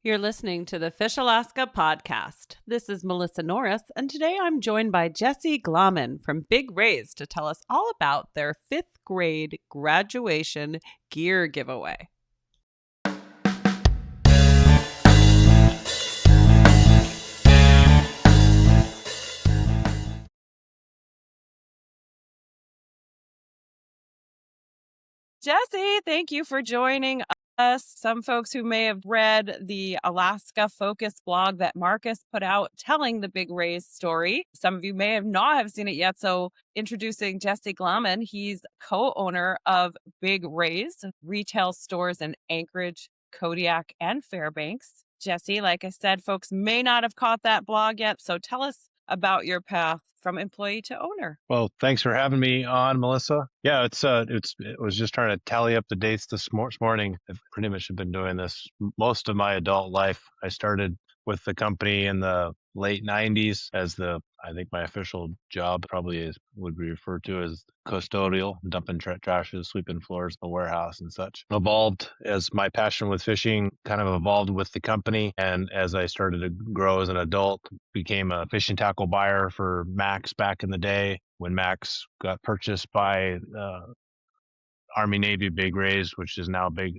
You're listening to the Fish Alaska podcast. This is Melissa Norris, and today I'm joined by Jesse Glamann from Big Rays to tell us all about their fifth grade graduation gear giveaway. Jesse, thank you for joining us. Some folks who may have read the Alaska Focus blog that Marcus put out telling the Big Rays story. Some of you may have not have seen it yet. So introducing Jesse Glamann, he's co-owner of Big Rays retail stores in Anchorage, Kodiak, and Fairbanks. Jesse, like I said, folks may not have caught that blog yet. So tell us about your path from employee to owner. Well, thanks for having me on, Melissa. Yeah, it was just trying to tally up the dates this morning. I've pretty much been doing this most of my adult life. I started with the company in the late 90s as I think my official job would be referred to as custodial, dumping trashes, sweeping floors, the warehouse and such. Evolved as my passion with fishing kind of evolved with the company. And as I started to grow as an adult, became a fishing tackle buyer for Max back in the day when Max got purchased by Army Navy Big Rays, which is now the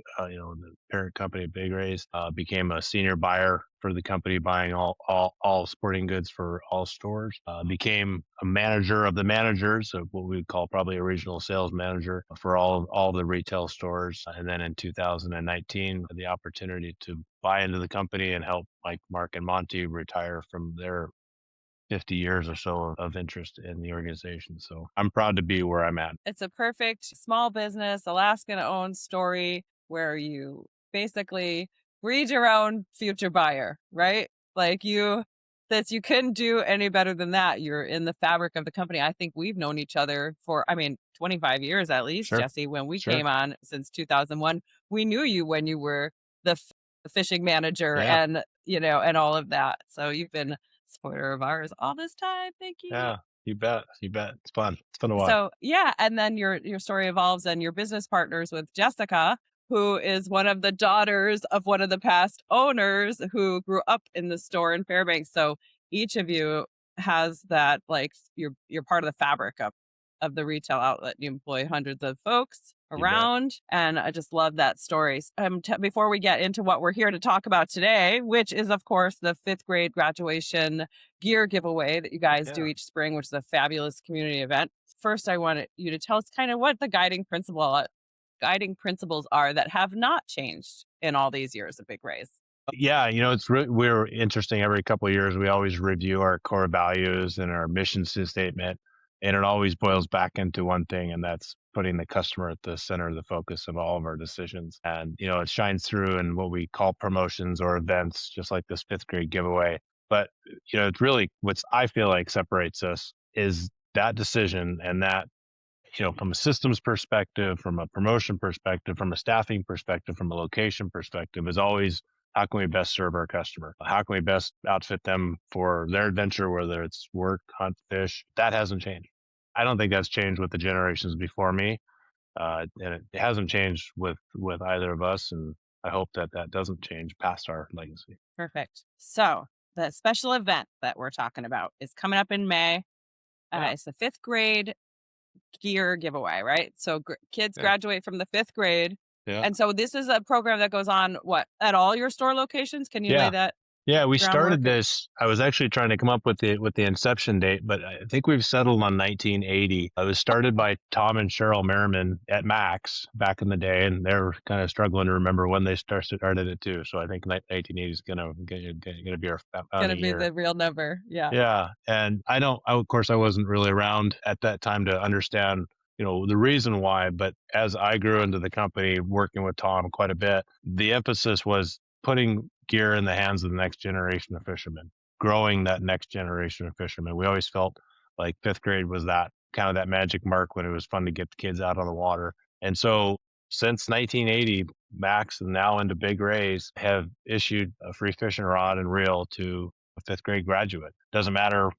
parent company of Big Rays, became a senior buyer for the company, buying all sporting goods for all stores. Became a manager of the managers, of what we would call probably a regional sales manager for all the retail stores. And then in 2019, the opportunity to buy into the company and help Mike, Mark, and Monty retire from their 50 years or so of interest in the organization. So I'm proud to be where I'm at. It's a perfect small business, Alaskan-owned story where you basically breed your own future buyer, right? You couldn't do any better than that. You're in the fabric of the company. I think we've known each other for, 25 years at least, Sure. Jesse, when we Sure. came on since 2001. We knew you when you were the fishing manager Yeah. and all of that. So you've been supporter of ours all this time. Thank you. Yeah, you bet. It's fun. It's fun to watch. So yeah, and then your story evolves and your business partners with Jessica, who is one of the daughters of one of the past owners who grew up in the store in Fairbanks. So each of you has that, you're part of the fabric of the retail outlet. You employ hundreds of folks around, and I just love that story. Before we get into what we're here to talk about today, which is of course the fifth grade graduation gear giveaway that you guys do each spring, which is a fabulous community event. First, I wanted you to tell us kind of what the guiding principles are that have not changed in all these years of Big Rays. Yeah, we're interesting. Every couple of years, we always review our core values and our mission statement, and it always boils back into one thing, and that's putting the customer at the center of the focus of all of our decisions. And it shines through in what we call promotions or events, just like this fifth grade giveaway. But it's really what I feel like separates us is that decision, and that from a systems perspective, from a promotion perspective, from a staffing perspective, from a location perspective, is always how can we best serve our customer? How can we best outfit them for their adventure, whether it's work, hunt, fish? That hasn't changed. I don't think that's changed with the generations before me, and it hasn't changed with either of us. And I hope that doesn't change past our legacy. Perfect. So the special event that we're talking about is coming up in May. It's the fifth grade gear giveaway, right? So kids graduate from the fifth grade. Yeah. And so this is a program that goes on at all your store locations? Can you lay that? Yeah, we started this. I was actually trying to come up with the inception date, but I think we've settled on 1980. It was started by Tom and Cheryl Merriman at Max back in the day, and they're kind of struggling to remember when they started it too. So I think 1980 is gonna be our be the real number. Yeah. Yeah, and of course, I wasn't really around at that time to understand the reason why. But as I grew into the company, working with Tom quite a bit, the emphasis was putting gear in the hands of the next generation of fishermen, growing that next generation of fishermen. We always felt like fifth grade was that kind of that magic mark when it was fun to get the kids out on the water. And so since 1980, Max and now into Big Rays have issued a free fishing rod and reel to a fifth grade graduate. Doesn't matter,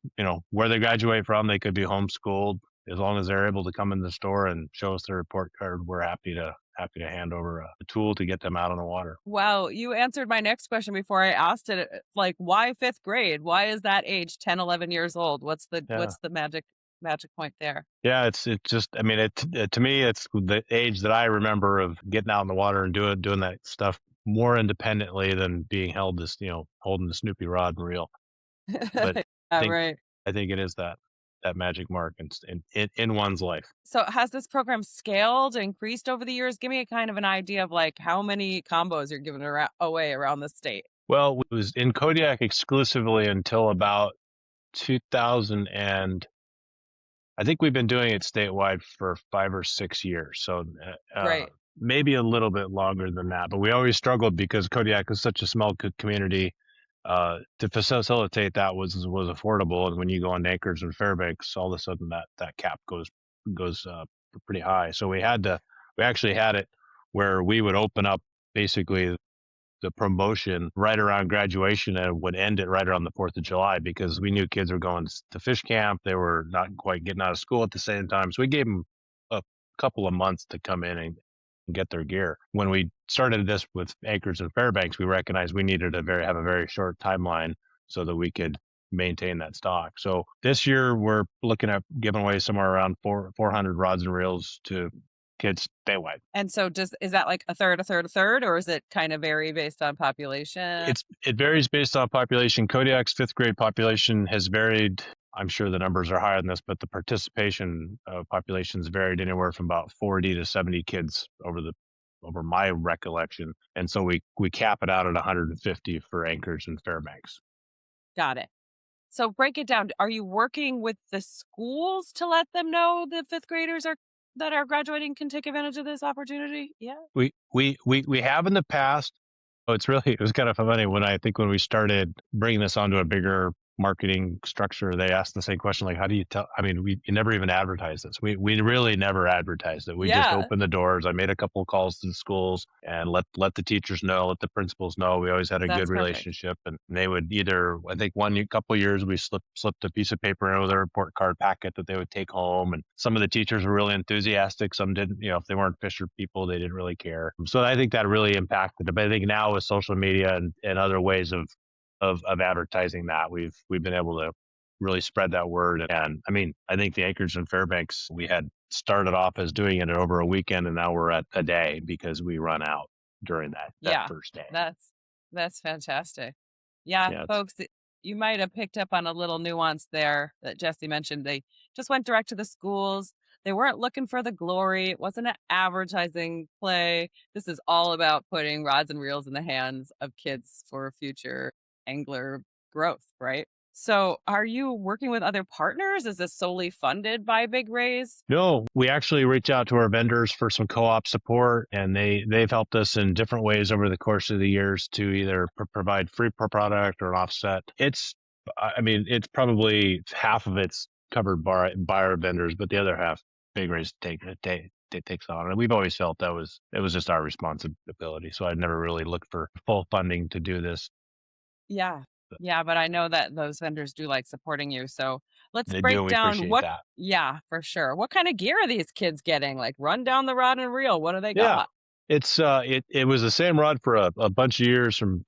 where they graduate from. They could be homeschooled. As long as they're able to come in the store and show us their report card, we're happy to happy to hand over a tool to get them out on the water. Wow, you answered my next question before I asked it. Like, why fifth grade? Why is that age 10, 11 years old? Yeah. What's the magic point there? Yeah, it's just, I mean, to me, it's the age that I remember of getting out in the water and doing that stuff more independently than being held this, holding the Snoopy rod and reel. But I Yeah, think right. I think it is that magic mark in one's life. So has this program scaled, increased over the years? Give me a kind of an idea of like how many combos you're giving away around the state. Well, it was in Kodiak exclusively until about 2000, and I think we've been doing it statewide for 5 or 6 years. So Great. maybe a little bit longer than that. But we always struggled because Kodiak is such a small community. To facilitate that was affordable, and when you go on Anchorage and Fairbanks, all of a sudden that cap goes pretty high. So we actually had it where we would open up basically the promotion right around graduation and would end it right around the 4th of July because we knew kids were going to fish camp. They were not quite getting out of school at the same time. So we gave them a couple of months to come in and get their gear. When we started this with Anchorage and Fairbanks, we recognized we needed to have a very short timeline so that we could maintain that stock. So this year we're looking at giving away somewhere around 400 rods and reels to kids statewide. And so is that like a third, a third, a third, or is it kind of vary based on population? It varies based on population. Kodiak's fifth grade population has varied. I'm sure the numbers are higher than this, but the participation populations varied anywhere from about 40 to 70 kids over my recollection. And so we cap it out at 150 for Anchorage and Fairbanks. Got it. So break it down. Are you working with the schools to let them know the fifth graders that are graduating can take advantage of this opportunity? Yeah. We have in the past. Oh, it was kind of funny when we started bringing this onto a bigger marketing structure, they asked the same question, like, how do you tell? I mean, we never even advertised this. We really never advertised it. We just Yeah, opened the doors. I made a couple of calls to the schools and let the teachers know, let the principals know. We always had a good that's perfect. relationship, and they would either, I think couple of years we slipped a piece of paper in with a report card packet that they would take home, and some of the teachers were really enthusiastic. Some didn't. If they weren't fisher people, they didn't really care. So I think that really impacted it. But I think now with social media and other ways of advertising that we've been able to really spread that word. And I mean, I think the Anchorage and Fairbanks, we had started off as doing it over a weekend, and now we're at a day because we run out during that Yeah, first day. that's fantastic. Yeah, Yeah, folks, you might have picked up on a little nuance there that Jesse mentioned. They just went direct to the schools. They weren't looking for the glory. It wasn't an advertising play. This is all about putting rods and reels in the hands of kids for future angler growth, right? So, are you working with other partners? Is this solely funded by Big Rays? no, we actually reach out to our vendors for some co-op support, and they've helped us in different ways over the course of the years to either provide free per product or an offset. I mean, it's probably half of it's covered by our vendors, but the other half, Big Rays takes on. And we've always felt it was just our responsibility. So I've never really looked for full funding to do this. Yeah. Yeah, but I know that those vendors do like supporting you. So let's They do, break and we down appreciate that. yeah, for sure. What kind of gear are these kids getting? Like run down the rod and reel. What do they Yeah, got? it was the same rod for a bunch of years from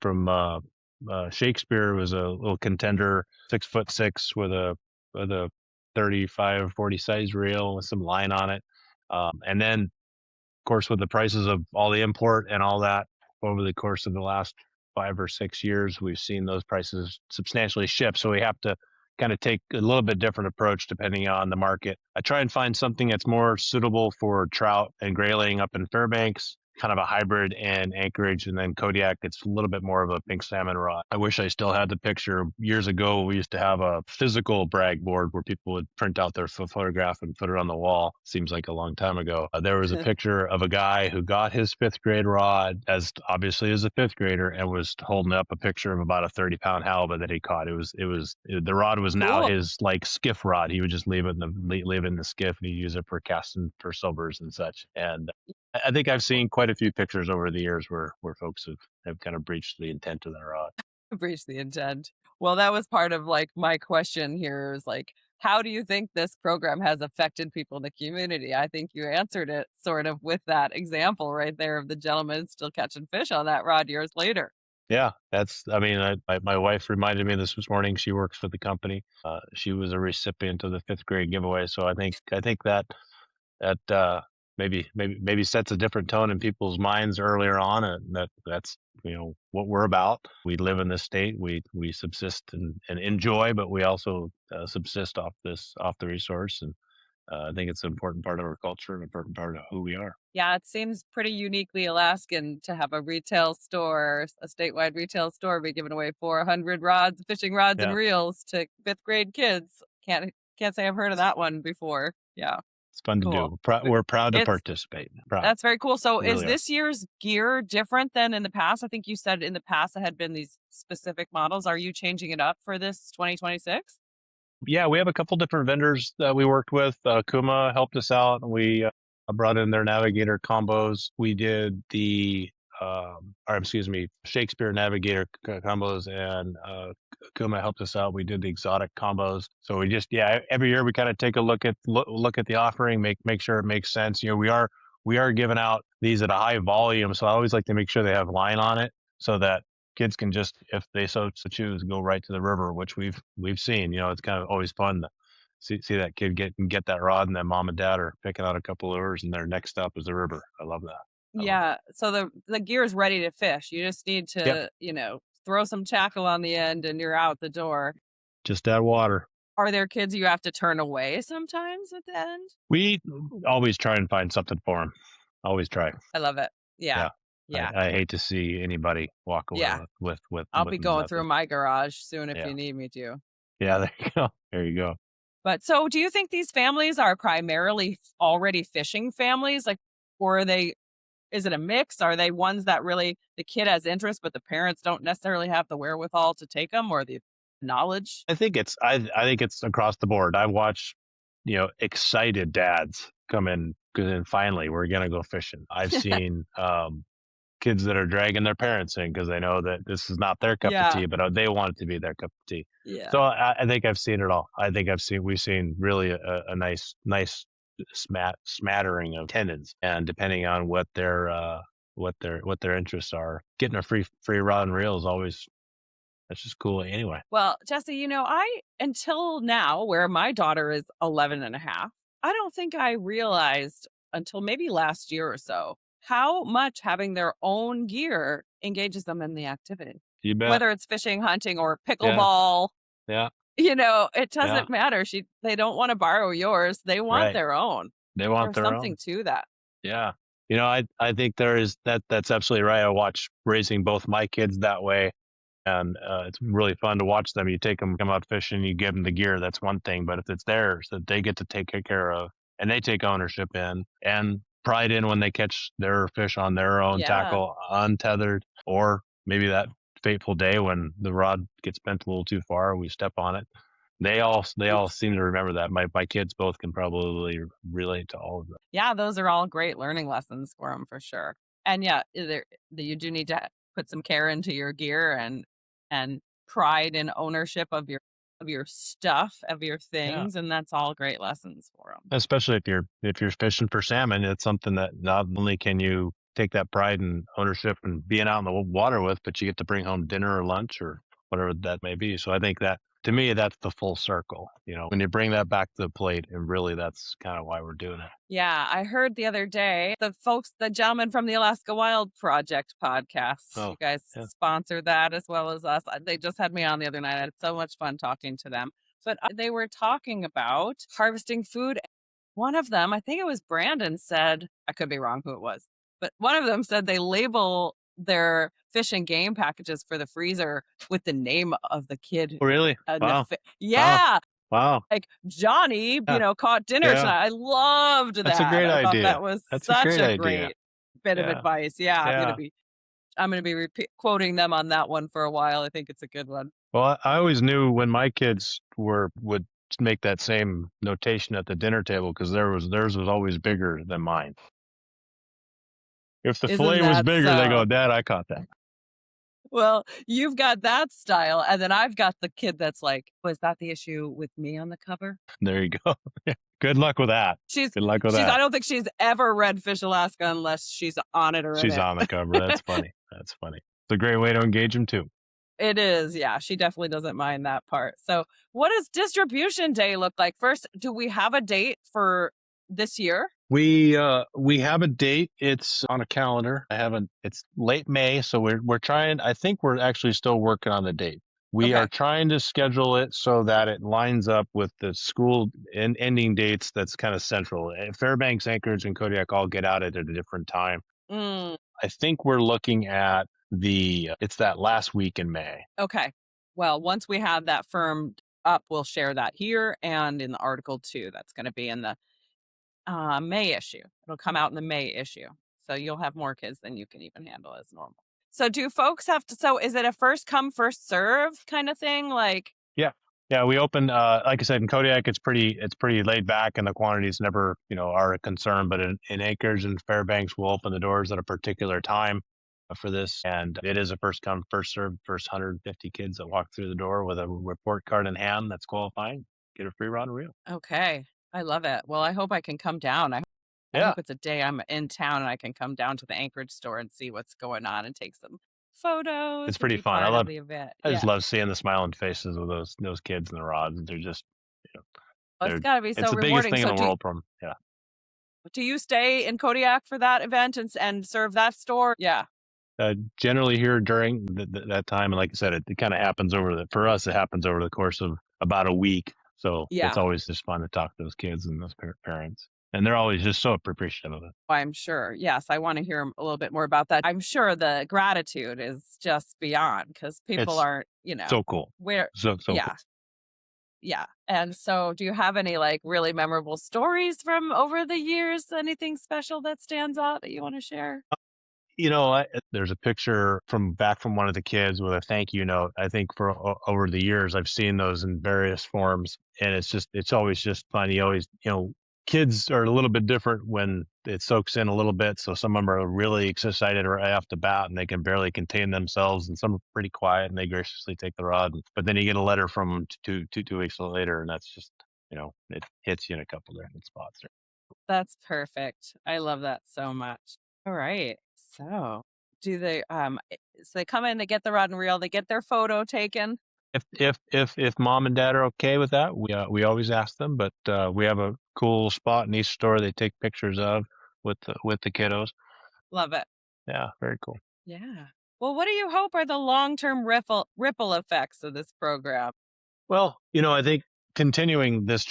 Shakespeare. Was a little contender, 6'6" with a 35 40 size reel with some line on it. And then of course with the prices of all the import and all that over the course of the last 5 or 6 years, we've seen those prices substantially shift. So we have to kind of take a little bit different approach depending on the market. I try and find something that's more suitable for trout and grayling up in Fairbanks, kind of a hybrid in Anchorage, and then Kodiak, it's a little bit more of a pink salmon rod. I wish I still had the picture. Years ago, we used to have a physical brag board where people would print out their photograph and put it on the wall. Seems like a long time ago. There was a picture of a guy who got his fifth grade rod obviously as a fifth grader and was holding up a picture of about a 30-pound halibut that he caught. The rod was now Cool. his like skiff rod. He would just leave it in the skiff, and he'd use it for casting for silvers and such. And I think I've seen quite a few pictures over the years where folks have kind of breached the intent of their rod. Breach the intent. Well, that was part of like my question here is like, how do you think this program has affected people in the community? I think you answered it sort of with that example right there of the gentleman still catching fish on that rod years later. Yeah, I mean, my wife reminded me of this morning. She works for the company. She was a recipient of the fifth grade giveaway. So I think that maybe sets a different tone in people's minds earlier on, and that's what we're about. We live in this state. We subsist and enjoy, but we also subsist off the resource, and I think it's an important part of our culture, an important part of who we are. Yeah, it seems pretty uniquely Alaskan to have a retail store, a statewide retail store, be giving away 400 rods, fishing rods and Yeah, reels to fifth grade kids. Can't say I've heard of that one before. Yeah, it's fun to cool. do. But We're proud to it's participate. Proud, that's very cool. So we is really are. this year's gear different than in the past? I think you said in the past it had been these specific models. Are you changing it up for this 2026? Yeah, we have a couple different vendors that we worked with. Kuma helped us out. We brought in their Navigator combos. We did or excuse me, Shakespeare Navigator combos, and Kuma helped us out. We did the exotic combos. So yeah, every year we kind of take a look at the offering, make sure it makes sense. We are giving out these at a high volume, so I always like to make sure they have line on it so that kids can just, if they so choose, go right to the river, which we've seen. It's kind of always fun to see that kid get that rod, and then mom and dad are picking out a couple lures, and their next stop is the river. I love that. I love that. Yeah. So the gear is ready to fish. You just need Yep, to, throw some tackle on the end and you're out the door. just add water. Are there kids you have to turn away sometimes at the end? We always try and find something for them. Always try. I love it. Yeah. Yeah, I, Yeah. I hate to see anybody walk away Yeah. I'll with be going through nothing. my garage soon if Yeah, you need me to. yeah. There you go. There you go. But so do you think these families are primarily already fishing families? Like, or is it a mix? Are they ones that really the kid has interest, but the parents don't necessarily have the wherewithal to take them or the knowledge? I think it's across the board. I watch, excited dads come in because then finally we're gonna go fishing. I've seen kids that are dragging their parents in because they know that this is not their cup of Yeah. tea, but they want it to be their cup of tea. Yeah. So I think I've seen it all. I think we've seen really a nice smattering of tendons, and depending on what their interests are, getting a free rod and reel is always, that's just cool anyway. Well, Jesse, I, until now, where my daughter is 11 and a half, I don't think I realized until maybe last year or so how much having their own gear engages them in the activity. You bet. Whether it's fishing, hunting, or Yeah, pickleball, yeah, it yeah. doesn't matter. They don't want to borrow yours. They want Right. their own. They want There's their something own. to that. Yeah. I think there is that's absolutely right. I watch raising both my kids that way, and it's really fun to watch them. You take them, come out fishing, you give them the gear. That's one thing, but if it's theirs that they get to take care of, and they take ownership in and pride in when they catch their fish on their own Yeah. tackle, untethered, or maybe that fateful day when the rod gets bent a little too far, we step on it. They all seem to remember that. My kids both can probably relate to all of them. Yeah, those are all great learning lessons for them for sure. And yeah, you do need to put some care into your gear and pride and ownership of your stuff, of your Yeah. things, and that's all great lessons for them. Especially if you're fishing for salmon, it's something that not only can you take that pride and ownership and being out in the water with, but you get to bring home dinner or lunch or whatever that may be. So I think that, to me, that's the full circle. When you bring that back to the plate, and really that's kind of why we're doing it. Yeah, I heard the other day the gentleman from the Alaska Wild Project podcast, Oh, you guys yeah. sponsor that as well as us. They just had me on the other night. I had so much fun talking to them. But they were talking about harvesting food. One of them, I think it was Brandon, said, I could be wrong who it was, but one of them said they label their fish and game packages for the freezer with the name of the kid. Oh, really? Wow. Wow. Yeah, Wow. like Johnny, Yeah. caught dinner Yeah. tonight. I loved That's a that. great I thought idea. that was That's a such great a idea. great bit of Yeah. advice. Yeah, Yeah. I'm gonna be quoting them on that one for a while. I think it's a good one. Well, I always knew when my kids would make that same notation at the dinner table because theirs was always bigger than mine. If the Isn't fillet was that bigger, they so? go, "Dad, I caught that." Well, you've got that style, and then I've got the kid that's like, "Was that the issue with me on the cover?" There you go. Good luck with that. She's Good luck with she's I that. don't think she's ever read Fish Alaska unless she's on it or in She's it. on the cover. That's funny. That's funny. It's a great way to engage them too. It is, yeah, she definitely doesn't mind that part. So, what does distribution day look like? First, do we have a date for this year? We have a date. It's on a calendar. I haven't. It's late May, so we're trying. I think we're actually still working on the date. We Okay. are trying to schedule it so that it lines up with the school ending dates. That's kind of central. Fairbanks, Anchorage, and Kodiak all get out at a different time. Mm, I think we're looking at it's that last week in May. okay. Well, once we have that firmed up, we'll share that here and in the article too. That's going to be in the May issue. It'll come out in the May issue. So you'll have more kids than you can even handle as normal. So do folks have to so is it a first come first serve kind of thing? Like, Yeah. Yeah, we open like I said in Kodiak it's pretty laid back and the quantities never, are a concern, but in Anchorage and Fairbanks we'll open the doors at a particular time for this and it is a first come first serve first 150 kids that walk through the door with a report card in hand that's qualifying get a free rod and reel. okay. I love it. Well, I hope I can come down. I Yeah, hope it's a day I'm in town and I can come down to the Anchorage store and see what's going on and take some photos it's and pretty be fun. part of the event. I just Yeah. love seeing the smiling faces of those kids and the rods. They're just you know, Well, it's they're gotta be it's so the biggest rewarding. thing in So the world from yeah. do you stay in Kodiak for that event and serve that store? Yeah. Generally here during that time, and like I said, it kind of happens for us, it happens over the course of about a week. So it's Yeah. always just fun to talk to those kids and those parents, and they're always just so appreciative of it. I'm sure. Yes, I wanna hear a little bit more about that. I'm sure the gratitude is just beyond because people It's aren't, so cool, where so yeah, cool. yeah. And so do you have any, like, really memorable stories from over the years? Anything special that stands out that you wanna share? There's a picture from one of the kids with a thank you note. I think over the years, I've seen those in various forms, and it's always just fun. Kids are a little bit different when it soaks in a little bit. So some of them are really excited right off the bat, and they can barely contain themselves, and some are pretty quiet, and they graciously take the rod. But then you get a letter from them 2 weeks later, and that's just it hits you in a couple different spots. That's perfect. I love that so much. Alright. So, do they, so they come in, they get the rod and reel, they get their photo taken. If mom and dad are okay with that, we always ask them, but we have a cool spot in each store they take pictures of with the kiddos. Love it. Yeah, very cool. Yeah. Well, what do you hope are the long-term ripple effects of this program? Well, I think continuing this,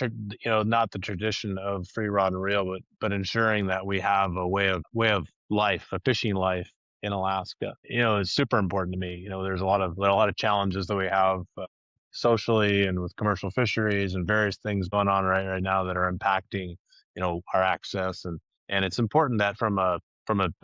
not the tradition of free rod and reel, but ensuring that we have a way of life, a fishing life in Alaska, is super important to me. There's a lot of challenges that we have socially and with commercial fisheries and various things going on right now that are impacting, our access and it's important that from a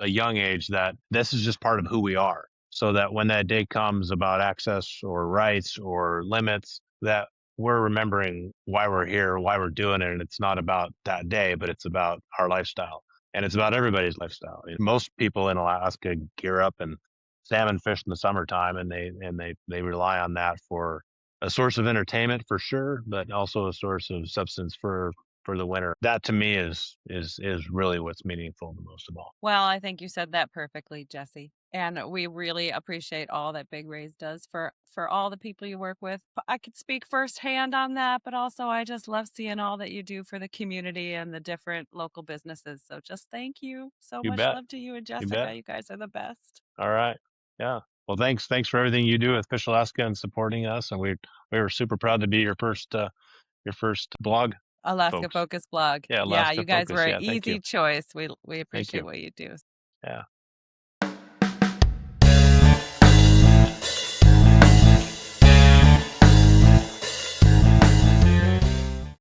young age that this is just part of who we are so that when that day comes about access or rights or limits that we're remembering why we're here, why we're doing it, and it's not about that day, but it's about our lifestyle, and it's about everybody's lifestyle. Most people in Alaska gear up and salmon fish in the summertime, and they rely on that for a source of entertainment for sure, but also a source of substance for the winter. That to me is really what's meaningful the most of all. Well, I think you said that perfectly, Jesse. And we really appreciate all that Big Rays does for all the people you work with. I could speak firsthand on that, but also I just love seeing all that you do for the community and the different local businesses. So just thank you so You much. bet. Love to you and You Jessica. bet. You guys are the best. All right. Yeah. Well, thanks for everything you do with Fish Alaska and supporting us. And we were super proud to be your first blog Alaska folks. Focus blog. Yeah, Yeah, Alaska you guys were Focus. an Yeah, thank you. easy choice. We Thank appreciate you. what you do. Yeah.